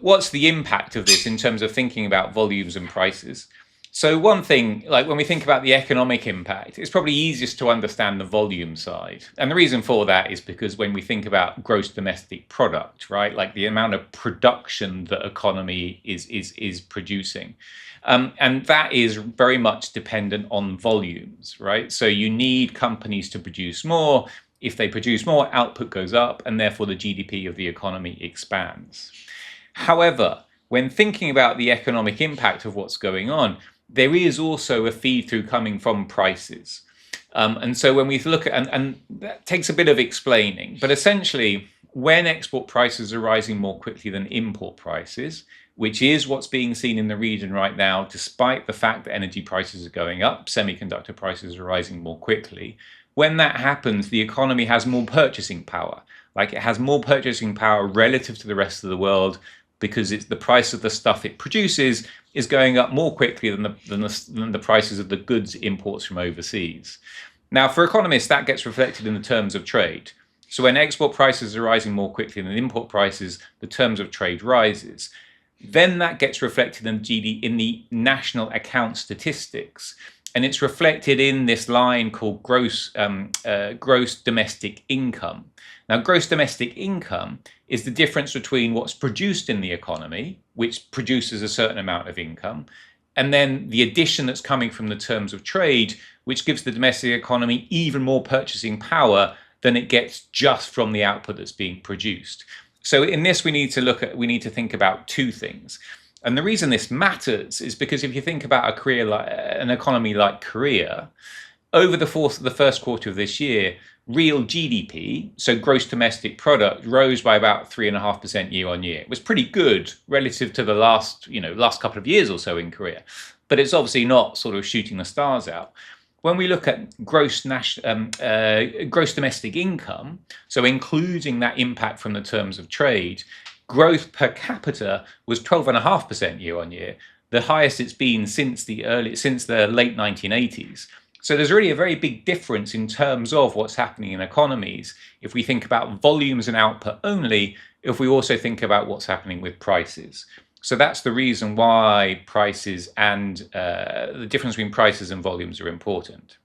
What's the impact of this in terms of thinking about volumes and prices? So one thing, like when we think about the economic impact, it's probably easiest to understand the volume side. And the reason for that is because when we think about gross domestic product, right, like the amount of production that economy is producing. And that is very much dependent on volumes, right? So you need companies to produce more. If they produce more, output goes up, and therefore the GDP of the economy expands. However, when thinking about the economic impact of what's going on, there is also a feed through coming from prices. And so when we look at, and that takes a bit of explaining, but essentially, when export prices are rising more quickly than import prices, which is what's being seen in the region right now, despite the fact that energy prices are going up, semiconductor prices are rising more quickly. When that happens, the economy has more purchasing power. Like it has more purchasing power relative to the rest of the world because it's the price of the stuff it produces is going up more quickly than the prices of the goods it imports from overseas. Now, for economists, that gets reflected in the terms of trade. So when export prices are rising more quickly than import prices, the terms of trade rises. Then that gets reflected in the national account statistics. And it's reflected in this line called gross domestic income. Now, gross domestic income is the difference between what's produced in the economy, which produces a certain amount of income, and then the addition that's coming from the terms of trade, which gives the domestic economy even more purchasing power than it gets just from the output that's being produced. So in this, we need to think about two things. And the reason this matters is because if you think about an economy like Korea, over the first quarter of this year, real GDP, so gross domestic product, rose by about 3.5% year on year. It was pretty good relative to the last couple of years or so in Korea, but it's obviously not sort of shooting the stars out. When we look at gross domestic income, so including that impact from the terms of trade, growth per capita was 12.5% year on year, the highest it's been since the late 1980s. So there's really a very big difference in terms of what's happening in economies if we think about volumes and output only, if we also think about what's happening with prices. So that's the reason why prices and the difference between prices and volumes are important.